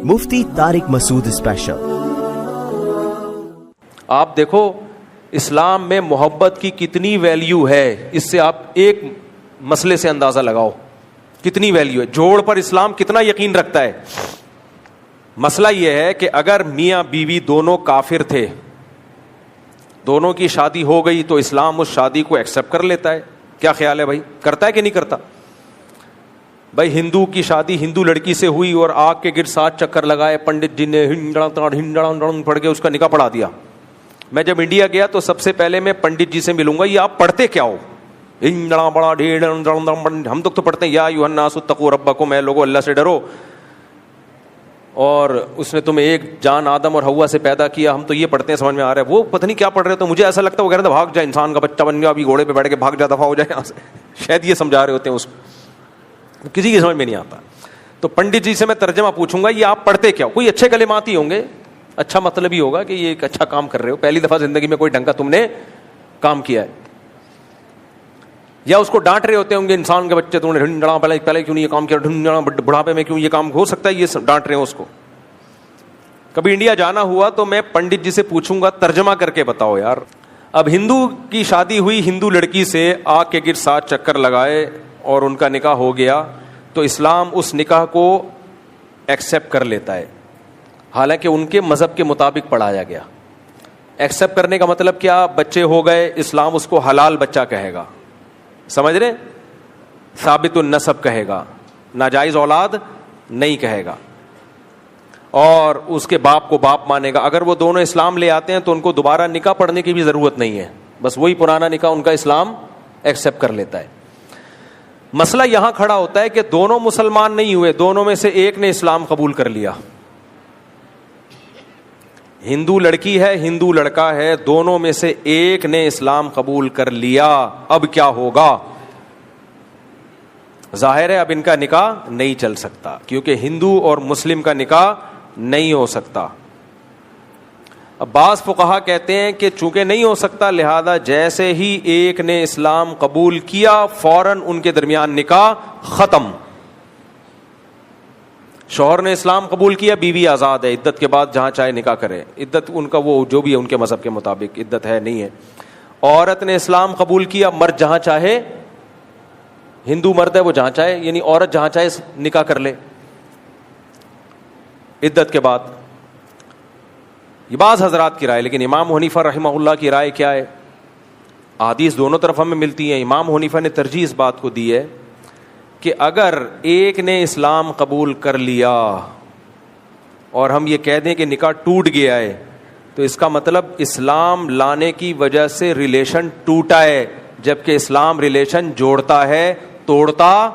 مفتی طارق مسعود special. آپ دیکھو اسلام میں محبت کی کتنی ویلیو ہے، اس سے آپ ایک مسئلے سے اندازہ لگاؤ کتنی ویلیو ہے، جوڑ پر اسلام کتنا یقین رکھتا ہے۔ مسئلہ یہ ہے کہ اگر میاں بیوی دونوں کافر تھے، دونوں کی شادی ہو گئی تو اسلام اس شادی کو ایکسپٹ کر لیتا ہے۔ کیا خیال ہے بھائی، کرتا ہے کہ نہیں کرتا؟ بھائی ہندو کی شادی ہندو لڑکی سے ہوئی اور آگ کے گرد 7 چکر لگائے، پنڈت جی نے ہنڈڑ پڑھ کے اس کا نکاح پڑھا دیا۔ میں جب انڈیا گیا تو سب سے پہلے میں پنڈت جی سے ملوں گا، یہ آپ پڑھتے کیا ہو؟ ہم تو پڑھتے ہیں یا ایھا الناس اتقوا ربکم، اے لوگو اللہ سے ڈرو، اور اس نے تمہیں ایک جان آدم اور حوا سے پیدا کیا۔ ہم تو یہ پڑھتے ہیں، سمجھ میں آ رہا ہے، وہ پتہ نہیں کیا پڑھ رہے تو مجھے ایسا لگتا ہے وہ کہہ رہے تھے بھاگ جا، انسان کا بچہ بن گیا، ابھی گھوڑے پہ بیٹھ کے بھاگ جا، دفعہ ہو جائے یہاں سے، شاید یہ سمجھا رہے ہوتے ہیں اس کو، کسی کی سمجھ میں نہیں آتا۔ تو پنڈت جی سے میں ترجمہ پوچھوں گا، یہ آپ پڑھتے کیا ہو؟ کوئی اچھے کلمات ہی ہوں گے، اچھا مطلب ہی ہوگا کہ یہ ایک اچھا کام کر رہے ہو، پہلی دفعہ زندگی میں کوئی ڈھنگ کا تم نے کام کیا ہے۔ یا اس کو ڈانٹ رہے ہوتے ہوں گے، انسان کے بچے تم نے ڈھنڈڑا پہلے کیوں نہیں یہ کام کیا، ڈھنڈڑا بڑھاپے میں کیوں یہ کام، ہو سکتا ہے یہ ڈانٹ رہے ہوں اس کو۔ کبھی انڈیا جانا ہوا تو میں پنڈت جی سے پوچھوں گا ترجمہ کر کے بتاؤ یار، اب ہندو کی شادی ہوئی ہندو لڑکی سے، آگ کے گرد 7 چکر لگائے اور ان کا نکاح ہو گیا تو اسلام اس نکاح کو ایکسپٹ کر لیتا ہے، حالانکہ ان کے مذہب کے مطابق پڑھایا گیا۔ ایکسپٹ کرنے کا مطلب کیا؟ بچے ہو گئے، اسلام اس کو حلال بچہ کہے گا، سمجھ رہے؟ ثابت النسب کہے گا، ناجائز اولاد نہیں کہے گا، اور اس کے باپ کو باپ مانے گا۔ اگر وہ دونوں اسلام لے آتے ہیں تو ان کو دوبارہ نکاح پڑھنے کی بھی ضرورت نہیں ہے، بس وہی پرانا نکاح ان کا اسلام ایکسپٹ کر لیتا ہے۔ مسئلہ یہاں کھڑا ہوتا ہے کہ دونوں مسلمان نہیں ہوئے، دونوں میں سے ایک نے اسلام قبول کر لیا، ہندو لڑکی ہے ہندو لڑکا ہے، دونوں میں سے ایک نے اسلام قبول کر لیا، اب کیا ہوگا؟ ظاہر ہے اب ان کا نکاح نہیں چل سکتا، کیونکہ ہندو اور مسلم کا نکاح نہیں ہو سکتا۔ اب بعض فقہا کہتے ہیں کہ چونکہ نہیں ہو سکتا، لہذا جیسے ہی ایک نے اسلام قبول کیا فوراً ان کے درمیان نکاح ختم۔ شوہر نے اسلام قبول کیا، بیوی آزاد ہے، عدت کے بعد جہاں چاہے نکاح کرے، عدت ان کا وہ جو بھی ہے ان کے مذہب کے مطابق عدت ہے نہیں ہے۔ عورت نے اسلام قبول کیا، مرد جہاں چاہے، ہندو مرد ہے وہ جہاں چاہے، یعنی عورت جہاں چاہے نکاح کر لے عدت کے بعد۔ یہ بعض حضرات کی رائے، لیکن امام حنیفہ رحمہ اللہ کی رائے کیا ہے؟ احادیث دونوں طرف ہمیں ملتی ہیں، امام حنیفہ نے ترجیح اس بات کو دی ہے کہ اگر ایک نے اسلام قبول کر لیا اور ہم یہ کہہ دیں کہ نکاح ٹوٹ گیا ہے تو اس کا مطلب اسلام لانے کی وجہ سے ریلیشن ٹوٹا ہے، جبکہ اسلام ریلیشن جوڑتا ہے، توڑتا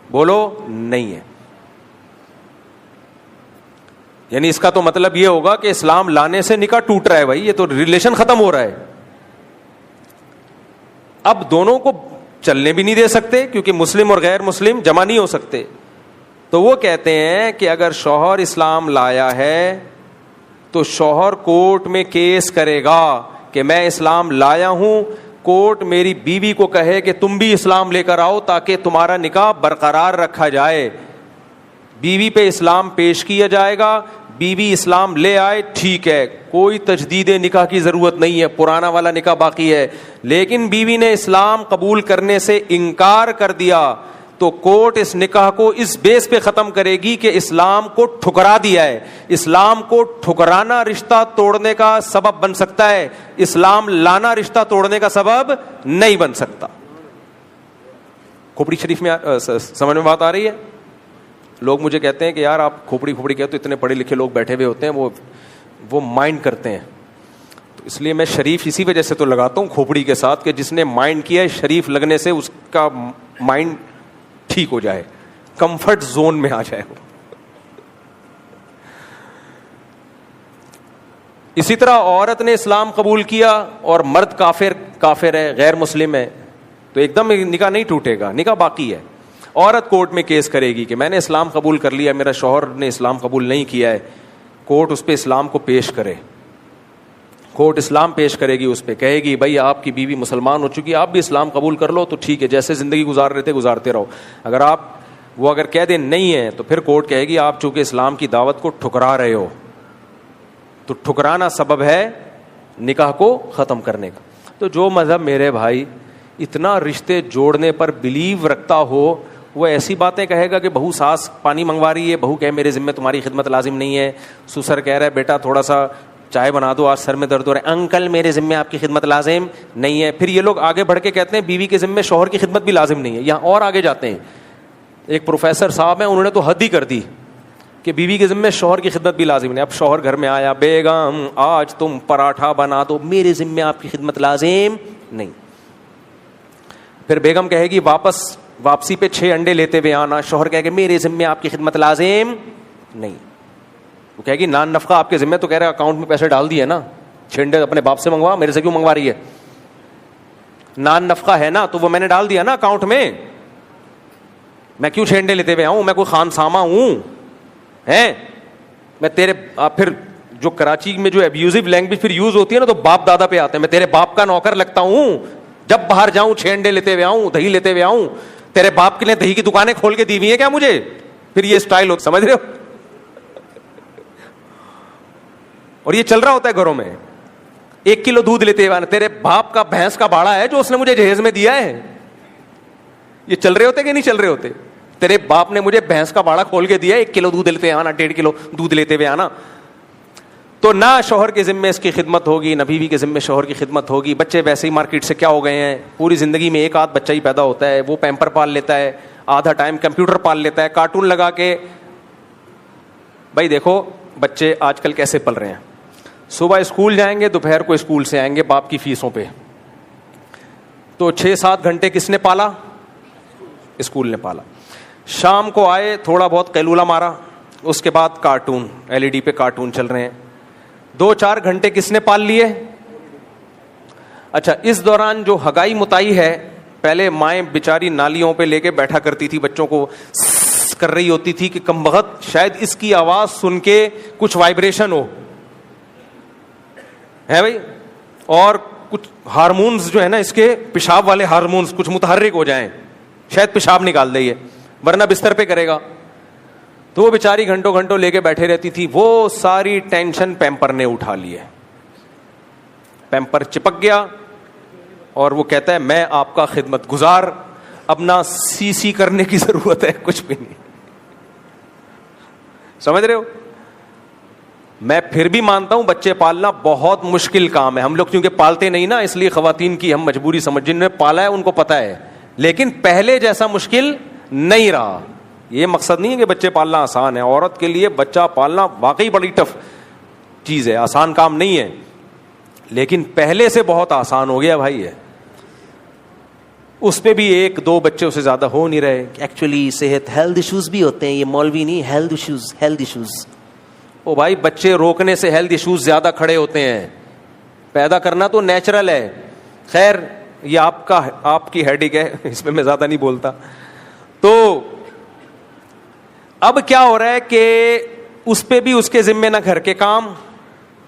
بولو نہیں ہے۔ یعنی اس کا تو مطلب یہ ہوگا کہ اسلام لانے سے نکاح ٹوٹ رہا ہے، بھائی یہ تو ریلیشن ختم ہو رہا ہے، اب دونوں کو چلنے بھی نہیں دے سکتے کیونکہ مسلم اور غیر مسلم جمع نہیں ہو سکتے۔ تو وہ کہتے ہیں کہ اگر شوہر اسلام لایا ہے تو شوہر کورٹ میں کیس کرے گا کہ میں اسلام لایا ہوں، کورٹ میری بیوی کو کہے کہ تم بھی اسلام لے کر آؤ تاکہ تمہارا نکاح برقرار رکھا جائے، بیوی پہ اسلام پیش کیا جائے گا، بیوی اسلام لے آئے ٹھیک ہے، کوئی تجدید نکاح کی ضرورت نہیں ہے، پرانا والا نکاح باقی ہے۔ لیکن بیوی نے اسلام قبول کرنے سے انکار کر دیا تو کورٹ اس نکاح کو اس بیس پہ ختم کرے گی کہ اسلام کو ٹھکرا دیا ہے۔ اسلام کو ٹھکرانا رشتہ توڑنے کا سبب بن سکتا ہے، اسلام لانا رشتہ توڑنے کا سبب نہیں بن سکتا۔ کھوپڑی شریف میں سمجھ میں بات آ رہی ہے؟ لوگ مجھے کہتے ہیں کہ یار آپ کھوپڑی کہتے تو اتنے پڑھے لکھے لوگ بیٹھے ہوئے ہوتے ہیں، وہ مائنڈ کرتے ہیں، تو اس لیے میں شریف اسی وجہ سے تو لگاتا ہوں کھوپڑی کے ساتھ کہ جس نے مائنڈ کیا ہے شریف لگنے سے اس کا مائنڈ ٹھیک ہو جائے، کمفرٹ زون میں آ جائے۔ اسی طرح عورت نے اسلام قبول کیا اور مرد کافر ہے، غیر مسلم ہے، تو ایک دم نکاح نہیں ٹوٹے گا، نکاح باقی ہے۔ عورت کورٹ میں کیس کرے گی کہ میں نے اسلام قبول کر لیا، میرا شوہر نے اسلام قبول نہیں کیا ہے، کورٹ اس پہ اسلام کو پیش کرے، کورٹ اسلام پیش کرے گی، اس پہ کہے گی بھائی آپ کی بیوی مسلمان ہو چکی ہے، آپ بھی اسلام قبول کر لو تو ٹھیک ہے، جیسے زندگی گزار رہے تھے گزارتے رہو۔ اگر آپ وہ اگر کہہ دیں نہیں ہے تو پھر کورٹ کہے گی آپ چونکہ اسلام کی دعوت کو ٹھکرا رہے ہو, تو ٹھکرانا سبب ہے نکاح کو ختم کرنے کا. تو جو مذہب میرے بھائی اتنا رشتے جوڑنے پر بلیو رکھتا ہو, وہ ایسی باتیں کہے گا کہ بہو ساس پانی منگوا رہی ہے, بہو کہے میرے ذمہ تمہاری خدمت لازم نہیں ہے, سسر کہہ رہا ہے بیٹا تھوڑا سا چائے بنا دو آج سر میں درد ہو رہا ہے, انکل میرے ذمہ آپ کی خدمت لازم نہیں ہے. پھر یہ لوگ آگے بڑھ کے کہتے ہیں بیوی کے ذمہ شوہر کی خدمت بھی لازم نہیں ہے. یہاں اور آگے جاتے ہیں, ایک پروفیسر صاحب ہیں, انہوں نے تو حد ہی کر دی کہ بیوی کے ذمہ شوہر کی خدمت بھی لازم نہیں. اب شوہر گھر میں آیا, بیگم آج تم پراٹھا بنا دو, میرے ذمہ آپ کی خدمت لازم نہیں. پھر بیگم کہے گی واپسی پہ 6 انڈے لیتے ہوئے آنا, شوہر کہے گا میرے ذمہ آپ کی خدمت لازم نہیں. وہ کہے گی نان نفقہ آپ کے ذمہ, تو کہہ رہے اکاؤنٹ میں پیسے ڈال دیے نا, 6 انڈے اپنے باپ سے منگوا, میرے سے کیوں منگوا رہی ہے؟ نان نفقہ ہے نا تو وہ میں نے ڈال دیا نا اکاؤنٹ میں, میں کیوں 6 انڈے لیتے ہوئے آؤں؟ میں کوئی خان سامہ ہوں ہیں؟ میں تیرے پھر جو کراچی میں جو ابیوزو لینگویج پھر یوز ہوتی ہے نا, تو باپ دادا پہ آتے ہیں, میں تیرے باپ کا نوکر لگتا ہوں, جب باہر جاؤں 6 انڈے لیتے ہوئے آؤں, دہی لیتے ہوئے آؤں, تیرے باپ کے لیے دہی کی دکانیں کھول کے دی ہوئی ہیں کیا مجھے؟ پھر یہ اسٹائل ہوتا, سمجھ رہے ہو؟ اور یہ چل رہا ہوتا ہے گھروں میں, 1 کلو دودھ لیتے ہوئے, تیرے باپ کا بھینس کا باڑا ہے جو اس نے مجھے جہیز میں دیا ہے. یہ چل رہے ہوتے کہ نہیں چل رہے ہوتے؟ تیرے باپ نے مجھے بھینس کا باڑا کھول کے دیا, 1 کلو دودھ لیتے آنا, 1.5 کلو دودھ لیتے ہوئے آنا. تو نہ شوہر کے ذمے اس کی خدمت ہوگی, نہ بیوی کے ذمے شوہر کی خدمت ہوگی. بچے ویسے ہی مارکیٹ سے کیا ہو گئے ہیں, پوری زندگی میں 1 آدھ بچہ ہی پیدا ہوتا ہے, وہ پیمپر پال لیتا ہے, آدھا ٹائم کمپیوٹر پال لیتا ہے, کارٹون لگا کے. بھائی دیکھو بچے آج کل کیسے پل رہے ہیں, صبح اسکول جائیں گے, دوپہر کو اسکول سے آئیں گے باپ کی فیسوں پہ. تو 6-7 گھنٹے کس نے پالا؟ اسکول نے پالا. شام کو آئے, تھوڑا بہت قیلولہ مارا, اس کے بعد کارٹون, LED پہ کارٹون چل رہے ہیں. 2-4 گھنٹے کس نے پال لیے؟ اچھا, اس دوران جو ہگائی متائی ہے, پہلے مائیں بیچاری نالیوں پہ لے کے بیٹھا کرتی تھی, بچوں کو کر رہی ہوتی تھی کہ کم بخت شاید اس کی آواز سن کے کچھ وائبریشن ہو, ہے بھائی, اور کچھ ہارمونز جو ہے نا اس کے پیشاب والے ہارمونز کچھ متحرک ہو جائیں, شاید پیشاب نکال دے, ورنہ بستر پہ کرے گا. تو وہ بیچاری گھنٹوں گھنٹوں لے کے بیٹھے رہتی تھی. وہ ساری ٹینشن پیمپر نے اٹھا لی ہے, پیمپر چپک گیا اور وہ کہتا ہے میں آپ کا خدمت گزار, اب نہ سی کرنے کی ضرورت ہے, کچھ بھی نہیں. سمجھ رہے ہو؟ میں پھر بھی مانتا ہوں بچے پالنا بہت مشکل کام ہے. ہم لوگ کیونکہ پالتے نہیں نا, اس لیے خواتین کی ہم مجبوری سمجھ, جن نے پالا ہے ان کو پتا ہے, لیکن پہلے جیسا مشکل نہیں رہا. یہ مقصد نہیں ہے کہ بچے پالنا آسان ہے, عورت کے لیے بچہ پالنا واقعی بڑی ٹف چیز ہے, آسان کام نہیں ہے, لیکن پہلے سے بہت آسان ہو گیا بھائی. ہے اس پہ بھی 1-2 بچے اسے زیادہ ہو نہیں رہے. ایکچولی صحت ہیلتھ ایشوز بھی ہوتے ہیں, یہ مولوی نہیں, ہیلتھ ایشوز. او بھائی بچے روکنے سے ہیلتھ ایشوز زیادہ کھڑے ہوتے ہیں, پیدا کرنا تو نیچرل ہے. خیر یہ آپ کی ہیڈک ہے, اس میں زیادہ نہیں بولتا. تو اب کیا ہو رہا ہے کہ اس پہ بھی اس کے ذمے نہ گھر کے کام,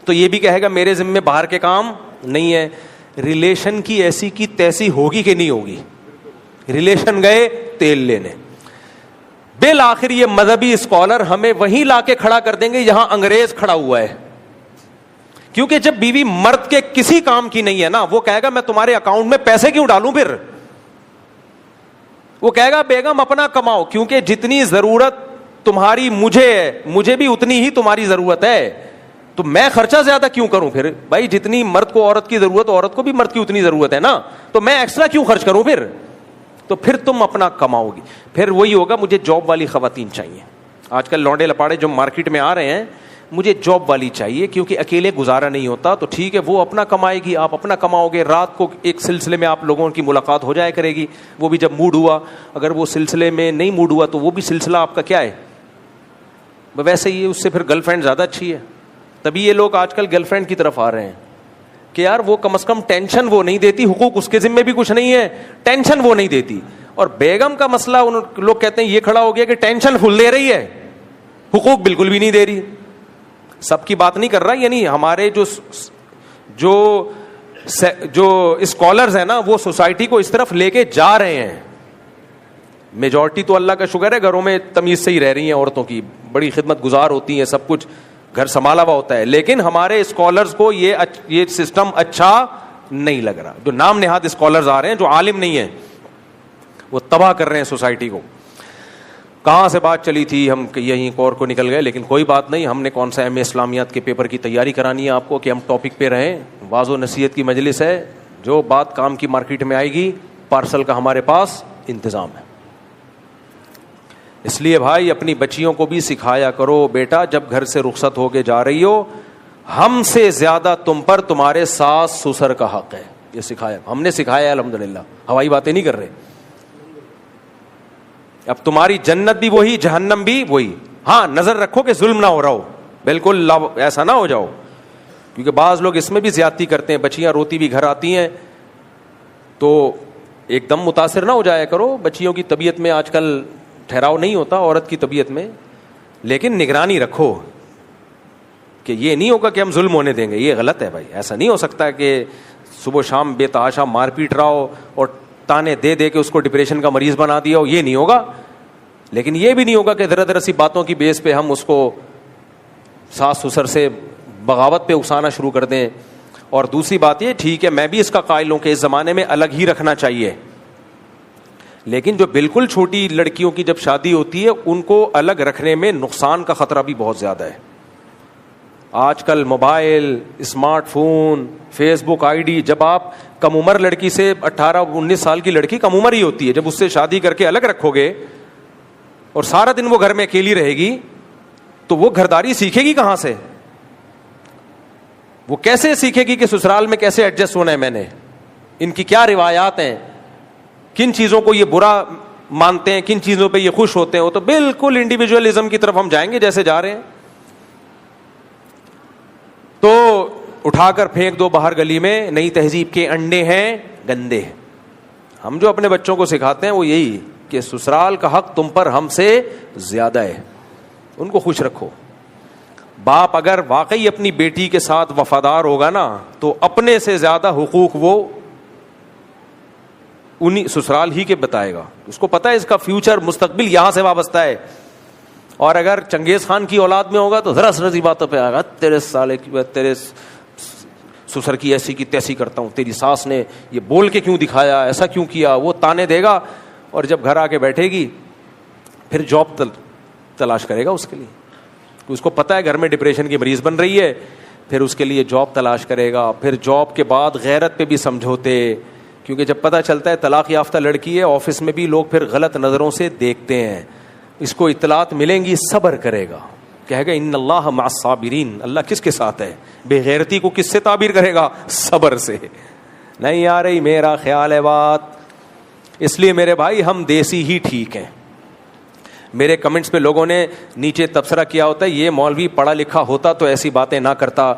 تو یہ بھی کہے گا میرے ذمے باہر کے کام نہیں ہے. ریلیشن کی ایسی کی تیسی ہوگی کہ نہیں ہوگی؟ ریلیشن گئے تیل لینے. بالآخر یہ مذہبی اسکالر ہمیں وہیں لا کے کھڑا کر دیں گے جہاں انگریز کھڑا ہوا ہے. کیونکہ جب بیوی مرد کے کسی کام کی نہیں ہے نا, وہ کہے گا میں تمہارے اکاؤنٹ میں پیسے کیوں ڈالوں, پھر وہ کہے گا بیگم اپنا کماؤ, کیونکہ جتنی ضرورت تمہاری مجھے ہے, مجھے بھی اتنی ہی تمہاری ضرورت ہے, تو میں خرچہ زیادہ کیوں کروں؟ پھر بھائی جتنی مرد کو عورت کی ضرورت, عورت کو بھی مرد کی اتنی ضرورت ہے نا, تو میں ایکسٹرا کیوں خرچ کروں پھر؟ تو پھر تم اپنا کماؤ گی. پھر وہی ہوگا, مجھے جاب والی خواتین چاہیے. آج کل لونڈے لپاڑے جو مارکیٹ میں آ رہے ہیں, مجھے جاب والی چاہیے, کیونکہ اکیلے گزارا نہیں ہوتا. تو ٹھیک ہے, وہ اپنا کمائے گی, آپ اپنا کماؤ گے. رات کو ایک سلسلے میں آپ لوگوں کی ملاقات ہو جائے کرے گی, وہ بھی جب موڈ ہوا. اگر وہ سلسلے میں نہیں موڈ ہوا تو وہ بھی سلسلہ آپ کا کیا ہے, ویسے ہی اس سے پھر گرل فرینڈ زیادہ اچھی ہے. تبھی یہ لوگ آج کل گرل فرینڈ کی طرف آ رہے ہیں کہ یار وہ کم از کم ٹینشن وہ نہیں دیتی, حقوق اس کے ذمہ بھی کچھ نہیں ہے, ٹینشن وہ نہیں دیتی. اور بیگم کا مسئلہ ان لوگ کہتے ہیں یہ کھڑا ہو گیا کہ ٹینشن فل دے رہی ہے, حقوق بالکل بھی نہیں دے رہی. سب کی بات نہیں کر رہا, یعنی ہمارے جو اسکالرز ہیں نا, وہ سوسائٹی کو اس طرف لے کے جا رہے ہیں. میجورٹی تو اللہ کا شکر ہے گھروں میں تمیز سے ہی رہ رہی ہیں عورتوں کی, بڑی خدمت گزار ہوتی ہیں, سب کچھ گھر سنبھالا ہوا ہوتا ہے, لیکن ہمارے اسکالرز کو یہ سسٹم اچھا نہیں لگ رہا. جو نام نہاد اسکالرز آ رہے ہیں, جو عالم نہیں ہیں, وہ تباہ کر رہے ہیں سوسائٹی کو. کہاں سے بات چلی تھی, ہم یہیں کور کو نکل گئے, لیکن کوئی بات نہیں. ہم نے کون سا ایم اے اسلامیات کے پیپر کی تیاری کرانی ہے آپ کو کہ ہم ٹاپک پہ رہیں. واضح و نصیحت کی مجلس ہے, جو بات کام کی مارکیٹ میں آئے گی پارسل کا ہمارے پاس انتظام ہے. اس لیے بھائی اپنی بچیوں کو بھی سکھایا کرو, بیٹا جب گھر سے رخصت ہو کے جا رہی ہو, ہم سے زیادہ تم پر تمہارے ساس سسر کا حق ہے. یہ سکھایا, ہم نے سکھایا ہے الحمدللہ, ہوائی باتیں نہیں کر رہے. اب تمہاری جنت بھی وہی, جہنم بھی وہی. ہاں نظر رکھو کہ ظلم نہ ہو رہا ہو, بالکل ایسا نہ ہو جاؤ, کیونکہ بعض لوگ اس میں بھی زیادتی کرتے ہیں. بچیاں روتی بھی گھر آتی ہیں تو ایک دم متاثر نہ ہو جایا کرو. بچیوں کی طبیعت میں آج کل ٹھہراؤ نہیں ہوتا, عورت کی طبیعت میں, لیکن نگرانی رکھو کہ یہ نہیں ہوگا کہ ہم ظلم ہونے دیں گے. یہ غلط ہے بھائی, ایسا نہیں ہو سکتا کہ صبح شام بے تحاشا مار پیٹ رہا ہو اور تانے دے دے کے اس کو ڈپریشن کا مریض بنا دیا ہو. یہ نہیں ہوگا. لیکن یہ بھی نہیں ہوگا کہ ذرا ذرا سی باتوں کی بیس پہ ہم اس کو ساس سسر سے بغاوت پہ اکسانا شروع کر دیں. اور دوسری بات یہ, ٹھیک ہے میں بھی اس کا قائل ہوں کہ اس زمانے میں الگ ہی رکھنا چاہیے, لیکن جو بالکل چھوٹی لڑکیوں کی جب شادی ہوتی ہے ان کو الگ رکھنے میں نقصان کا خطرہ بھی بہت زیادہ ہے. آج کل mobile, smart phone, Facebook I D, جب آپ کم عمر لڑکی سے 18-19 سال کی لڑکی کم عمر ہی ہوتی ہے, جب اس سے شادی کر کے الگ رکھو گے اور سارا دن وہ گھر میں اکیلی رہے گی تو وہ گھرداری سیکھے گی کہاں سے؟ وہ کیسے سیکھے گی کہ سسرال میں کیسے ایڈجسٹ ہونا ہے, میں نے ان کی کیا روایات ہیں, کن چیزوں کو یہ برا مانتے ہیں, کن چیزوں پہ یہ خوش ہوتے ہیں. وہ تو بالکل انڈیویجولزم کی طرف ہم جائیں گے جیسے جا رہے ہیں. تو اٹھا کر پھینک دو باہر گلی میں, نئی تہذیب کے انڈے ہیں گندے. ہم جو اپنے بچوں کو سکھاتے ہیں وہ یہی کہ سسرال کا حق تم پر ہم سے زیادہ ہے, ان کو خوش رکھو. باپ اگر واقعی اپنی بیٹی کے ساتھ وفادار ہوگا نا تو اپنے سے زیادہ حقوق وہ انہی سسرال ہی کے بتائے گا. اس کو پتا ہے اس کا فیوچر مستقبل یہاں سے وابستہ ہے. اور اگر چنگیز خان کی اولاد میں ہوگا تو ذرا سی باتوں پہ آئے گا, تیرے سالے کی تیرے سسر کی ایسی کی تیسی کرتا ہوں, تیری ساس نے یہ بول کے کیوں دکھایا, ایسا کیوں کیا, وہ تانے دے گا. اور جب گھر آ کے بیٹھے گی پھر جاب تلاش کرے گا اس کے لیے. اس کو پتا ہے گھر میں ڈپریشن کی مریض بن رہی ہے, پھر اس کے لیے جاب تلاش کرے گا. پھر جاب کے بعد غیرت پہ بھی سمجھوتے, کیونکہ جب پتہ چلتا ہے طلاق یافتہ لڑکی ہے, آفس میں بھی لوگ پھر غلط نظروں سے دیکھتے ہیں. اس کو اطلاعات ملیں گی, صبر کرے گا, کہے گا ان اللہ مع الصابرین, اللہ کس کے ساتھ ہے, بے غیرتی کو کس سے تعبیر کرے گا, صبر سے. نہیں آ رہی میرا خیال ہے بات. اس لیے میرے بھائی ہم دیسی ہی ٹھیک ہیں. میرے کمنٹس پہ لوگوں نے نیچے تبصرہ کیا ہوتا ہے یہ مولوی پڑھا لکھا ہوتا تو ایسی باتیں نہ کرتا.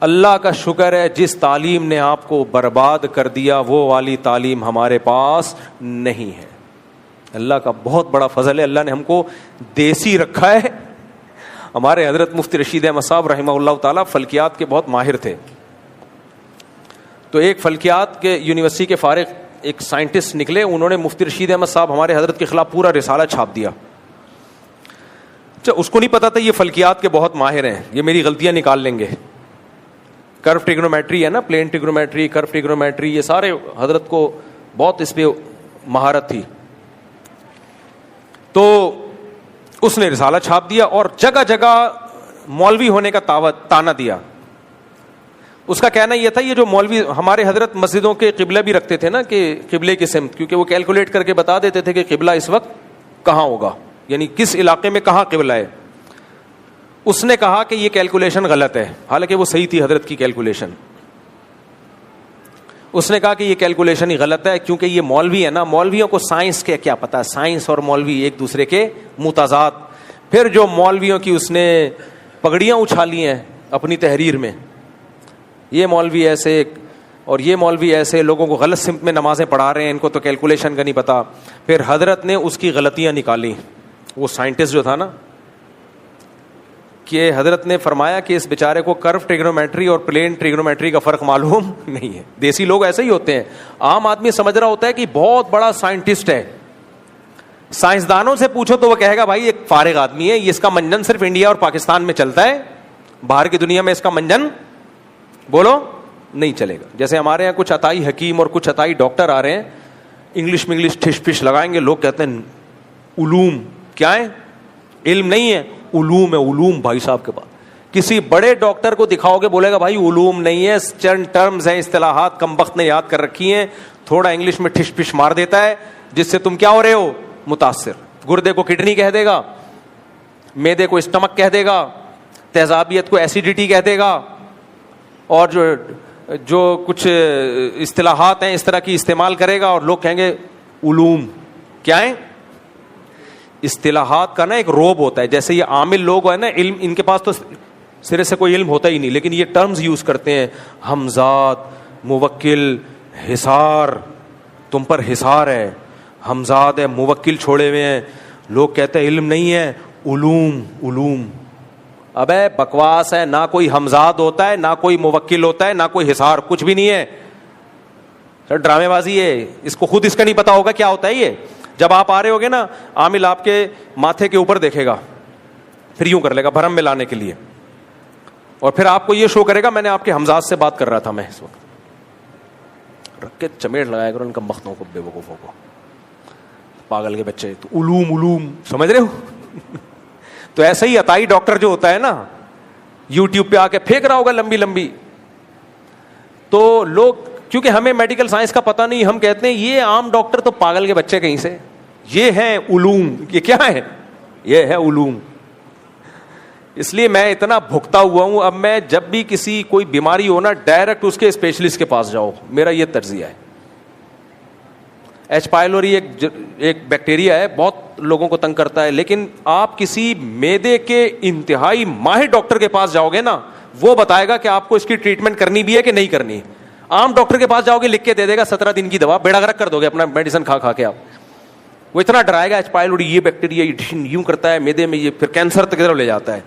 اللہ کا شکر ہے جس تعلیم نے آپ کو برباد کر دیا وہ والی تعلیم ہمارے پاس نہیں ہے. اللہ کا بہت بڑا فضل ہے, اللہ نے ہم کو دیسی رکھا ہے. ہمارے حضرت مفتی رشید احمد صاحب رحمہ اللہ تعالیٰ فلکیات کے بہت ماہر تھے. تو ایک فلکیات کے یونیورسٹی کے فارغ ایک سائنٹسٹ نکلے, انہوں نے مفتی رشید احمد صاحب ہمارے حضرت کے خلاف پورا رسالہ چھاپ دیا. اس کو نہیں پتا تھا یہ فلکیات کے بہت ماہر ہیں, یہ میری غلطیاں نکال لیں گے. کرو ٹریگنومیٹری ہے نا, پلین ٹریگنومیٹری, کرو ٹریگنومیٹری, یہ سارے حضرت کو بہت اس پہ مہارت تھی. تو اس نے رسالہ چھاپ دیا اور جگہ جگہ مولوی ہونے کا تانا دیا. اس کا کہنا یہ تھا یہ جو مولوی ہمارے حضرت مسجدوں کے قبلہ بھی رکھتے تھے نا کہ قبلے کی سمت, کیونکہ وہ کیلکولیٹ کر کے بتا دیتے تھے کہ قبلہ اس وقت کہاں ہوگا, یعنی کس علاقے میں کہاں قبلہ ہے. اس نے کہا کہ یہ کیلکولیشن غلط ہے, حالانکہ وہ صحیح تھی حضرت کی کیلکولیشن. اس نے کہا کہ یہ کیلکولیشن ہی غلط ہے کیونکہ یہ مولوی ہے نا, مولویوں کو سائنس کے کیا پتا, سائنس اور مولوی ایک دوسرے کے متضاد. پھر جو مولویوں کی اس نے پگڑیاں اچھالی ہیں اپنی تحریر میں, یہ مولوی ایسے اور یہ مولوی ایسے, لوگوں کو غلط سمت میں نمازیں پڑھا رہے ہیں, ان کو تو کیلکولیشن کا نہیں پتا. پھر حضرت نے اس کی غلطیاں نکالی. وہ سائنٹسٹ جو تھا نا, کہ حضرت نے فرمایا کہ اس بیچارے کو کرو ٹریگنومیٹری اور پلین ٹریگنومیٹری کا فرق معلوم نہیں ہے. دیسی لوگ ایسے ہی ہوتے ہیں, عام آدمی سمجھ رہا ہوتا ہے کہ بہت بڑا سائنٹسٹ ہے, سائنسدانوں سے پوچھو تو وہ کہے گا بھائی ایک فارغ آدمی ہے, یہ اس کا منجن صرف انڈیا اور پاکستان میں چلتا ہے, باہر کی دنیا میں اس کا منجن بولو نہیں چلے گا. جیسے ہمارے یہاں کچھ عطائی حکیم اور کچھ عطائی ڈاکٹر آ رہے ہیں, انگلش میں انگلش ٹھش پش لگائیں گے, لوگ کہتے ہیں علوم کیا ہے, علم نہیں ہے, علوم ہے, علوم بھائی صاحب کے پاس. کسی بڑے ڈاکٹر کو دکھاؤ گے بولے گا بھائی علوم نہیں ہے, چند ٹرمز ہیں, اصطلاحات کم وقت نے یاد کر رکھی ہیں, تھوڑا انگلش میں ٹھش پش مار دیتا ہے جس سے تم کیا ہو رہے ہو, متاثر. گردے کو کڈنی کہہ دے گا, میدے کو اسٹمک کہہ دے گا, تیزابیت کو ایسیڈیٹی کہہ دے گا, اور جو کچھ اصطلاحات ہیں اس طرح کی استعمال کرے گا, اور لوگ کہیں گے علوم کیا ہے. اصطلاحات کا نا ایک روب ہوتا ہے, جیسے یہ عامل لوگ ہیں نا, علم ان کے پاس تو سرے سے کوئی علم ہوتا ہی نہیں, لیکن یہ ٹرمز یوز کرتے ہیں, ہمزاد, موکل, حصار, تم پر حصار ہے, ہمزاد ہے, موکل چھوڑے ہوئے ہیں, لوگ کہتے ہیں علم نہیں ہے, علوم. علوم ابے بکواس ہے, نہ کوئی ہمزاد ہوتا ہے, نہ کوئی موکل ہوتا ہے, نہ کوئی حصار, کچھ بھی نہیں ہے. سر ڈرامے بازی ہے, اس کو خود اس کا نہیں پتا ہوگا کیا ہوتا ہے یہ. جب آپ آ رہے ہوگے نا, عامل آپ کے ماتھے کے اوپر دیکھے گا, پھر یوں کر لے گا بھرم میں لانے کے لیے, اور پھر آپ کو یہ شو کرے گا میں نے آپ کے ہمزاد سے بات کر رہا تھا. میں اس وقت رکھ کے چمیٹ لگایا کرو ان کا مختوں کو, بے وقوفوں کو, پاگل کے بچے. تو علوم علوم سمجھ رہے ہو. تو ایسا ہی عطائی ڈاکٹر جو ہوتا ہے نا, یوٹیوب پہ آ کے پھینک رہا ہوگا لمبی لمبی, تو لوگ کیونکہ ہمیں میڈیکل سائنس کا پتہ نہیں, ہم کہتے ہیں یہ عام ڈاکٹر تو پاگل کے بچے کہیں سے, یہ ہیں علوم. یہ کیا ہے, یہ ہے علوم. اس لیے میں اتنا بھگتا ہوا ہوں, اب میں جب بھی کسی کوئی بیماری ہو نا, ڈائریکٹ اس کے اسپیشلسٹ کے پاس جاؤ, میرا یہ طرزیہ ہے. ایچ پائلوری ایک بیکٹیریا ہے, بہت لوگوں کو تنگ کرتا ہے, لیکن آپ کسی معدے کے انتہائی ماہر ڈاکٹر کے پاس جاؤ گے نا, وہ بتائے گا کہ آپ کو اس کی ٹریٹمنٹ کرنی بھی ہے کہ نہیں کرنی. عام ڈاکٹر کے پاس جاؤ گے, لکھ کے دے دے گا 17 دن کی دوا, بیڑا غرق کر دو گے اپنا میڈیسن کھا کھا کے. آپ وہ اتنا ڈرائے گا, ایچ پائلوری یہ بیکٹیریا یوں کرتا ہے معدے میں, یہ پھر کینسر تک لے جاتا ہے.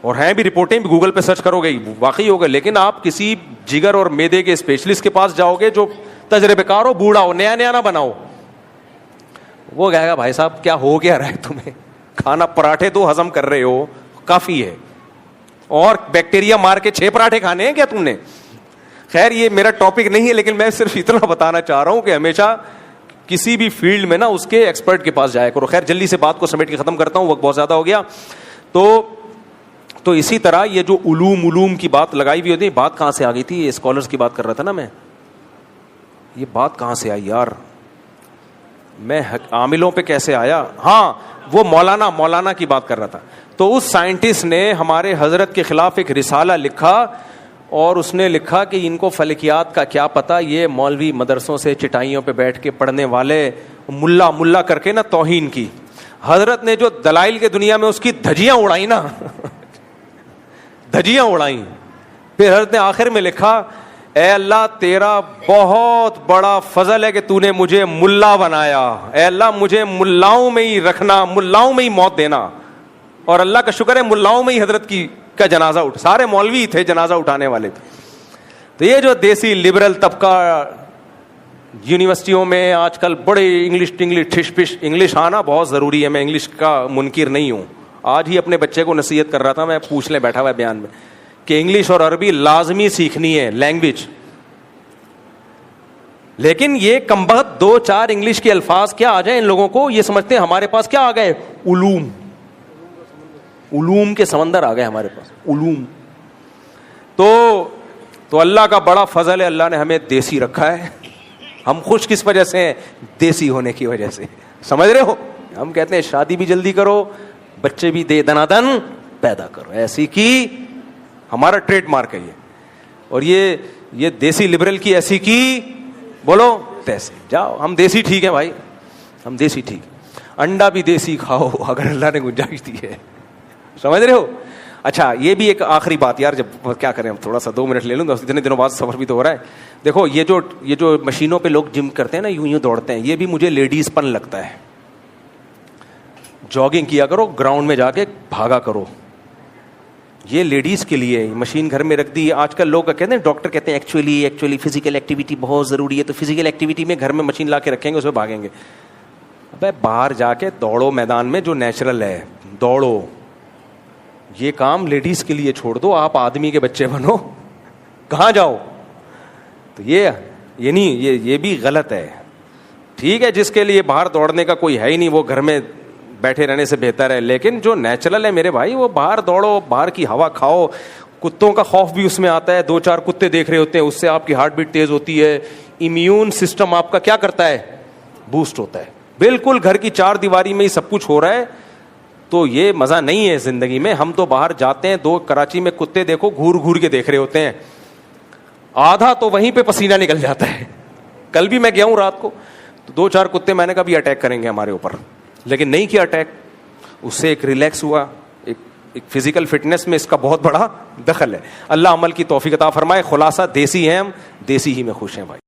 اور ہیں بھی رپورٹیں بھی, گوگل پہ سرچ کرو گے واقعی ہوگا. لیکن آپ کسی جگر اور معدے کے اسپیشلسٹ کے پاس جاؤ گے جو تجربے کار ہو, بوڑھا ہو, نیا نیا نہ بناؤ, وہ کہے گا بھائی صاحب کیا ہو گیا رہا ہے تمہیں, کھانا پراٹھے تو ہضم کر رہے ہو کافی ہے, اور بیکٹیریا مار کے 6 پراٹھے کھانے ہیں کیا تم نے. خیر یہ میرا ٹاپک نہیں ہے, لیکن میں صرف اتنا بتانا چاہ رہا ہوں کہ ہمیشہ کسی بھی فیلڈ میں نا اس کے ایکسپرٹ کے پاس جایا کرو. خیر جلدی سے بات کو سمیٹ کے ختم کرتا ہوں, وقت بہت زیادہ ہو گیا. تو اسی طرح یہ جو علوم کی بات لگائی ہوئی ہوتی ہے, بات کہاں سے آ گئی تھی, اسکالرس کی بات کر رہا تھا نا میں, یہ بات کہاں سے آئی یار, میں عاملوں پہ کیسے آیا, ہاں وہ مولانا کی بات کر رہا تھا. تو اس سائنٹسٹ نے ہمارے حضرت کے خلاف ایک رسالہ لکھا, اور اس نے لکھا کہ ان کو فلکیات کا کیا پتا, یہ مولوی مدرسوں سے چٹائیوں پہ بیٹھ کے پڑھنے والے ملا کر کے نا توہین کی. حضرت نے جو دلائل کے دنیا میں اس کی دھجیاں اڑائی نا, دھجیاں اڑائیں. پھر حضرت نے آخر میں لکھا, اے اللہ تیرا بہت بڑا فضل ہے کہ تو نے مجھے ملا بنایا, اے اللہ مجھے ملاؤں میں ہی رکھنا, ملاؤں میں ہی موت دینا. اور اللہ کا شکر ہے ملاؤں میں ہی حضرت کا جنازہ سارے مولوی تھے جنازہ اٹھانے والے تھے. تو یہ جو دیسی لبرل طبقہ یونیورسٹیوں میں آج کل بڑے انگلش ٹھش پش, انگلش آنا بہت ضروری ہے, میں انگلش کا منکر نہیں ہوں. آج ہی اپنے بچے کو نصیحت کر رہا تھا میں, پوچھ لیں بیٹھا ہوا ہے بیان میں, کہ انگلش اور عربی لازمی سیکھنی ہے لینگویج. لیکن یہ کمبخت 2-4 انگلش کے الفاظ کیا آ جائیں ان لوگوں کو, یہ سمجھتے ہیں ہمارے پاس کیا آ گئے, علوم کے سمندر آ گئے ہمارے پاس, علوم. تو اللہ کا بڑا فضل ہے, اللہ نے ہمیں دیسی رکھا ہے. ہم خوش کس وجہ سے ہیں, دیسی ہونے کی وجہ سے, سمجھ رہے ہو. ہم کہتے ہیں شادی بھی جلدی کرو, بچے بھی دنادن پیدا کرو, ایسی کی ہمارا ٹریڈ مارک ہے یہ. اور یہ دیسی لبرل کی ایسی کی بولو تیسے جاؤ, ہم دیسی ٹھیک ہے بھائی, ہم دیسی ٹھیک. انڈا بھی دیسی کھاؤ اگر اللہ نے گنجائش دی ہے, سمجھ رہے ہو. اچھا یہ بھی ایک آخری بات یار, جب کیا کریں ہم, تھوڑا سا 2 منٹ لے لوں, اتنے دنوں بعد سفر بھی تو ہو رہا ہے. دیکھو یہ جو مشینوں پہ لوگ جم کرتے ہیں نا, یوں دوڑتے ہیں, یہ بھی مجھے لیڈیز پن لگتا ہے. جاگنگ کیا کرو, گراؤنڈ میں جا کے بھاگا کرو, یہ لیڈیز کے لیے. مشین گھر میں رکھ دی, آج کل لوگ کہتے ہیں, ڈاکٹر کہتے ہیں ایکچولی فزیکل ایکٹیویٹی بہت ضروری ہے, تو فزیکل ایکٹیویٹی میں گھر میں مشین لا کے رکھیں گے, اس میں بھاگیں گے. ابے باہر جا کے دوڑو میدان میں, جو نیچرل ہے دوڑو. یہ کام لیڈیز کے لیے چھوڑ دو, آپ آدمی کے بچے بنو, کہاں جاؤ. تو یہ نہیں, یہ بھی غلط ہے. ٹھیک ہے, جس کے لیے باہر دوڑنے کا کوئی ہے ہی نہیں, وہ گھر میں بیٹھے رہنے سے بہتر ہے. لیکن جو نیچرل ہے میرے بھائی, وہ باہر دوڑو, باہر کی ہوا کھاؤ. کتوں کا خوف بھی اس میں آتا ہے, 2-4 کتے دیکھ رہے ہوتے ہیں, اس سے آپ کی ہارٹ بیٹ تیز ہوتی ہے, امیون سسٹم آپ کا کیا کرتا ہے, بوسٹ ہوتا ہے. بالکل گھر کی 4 دیواری میں ہی سب کچھ ہو رہا ہے. تو یہ مزہ نہیں ہے زندگی میں. ہم تو باہر جاتے ہیں, 2 کراچی میں کتے دیکھو گھور گھور کے دیکھ رہے ہوتے ہیں, آدھا تو وہیں پہ پسینہ نکل جاتا ہے. کل بھی میں گیا ہوں رات کو, تو 2-4 کتے میں نے کہا بھی اٹیک کریں گے ہمارے اوپر, لیکن نہیں کیا اٹیک. اس سے ایک ریلیکس ہوا. ایک فزیکل فٹنس میں اس کا بہت بڑا دخل ہے. اللہ عمل کی توفیق عطا فرمائے. خلاصہ دیسی ہیں ہم, دیسی ہی میں خوش ہیں بھائی.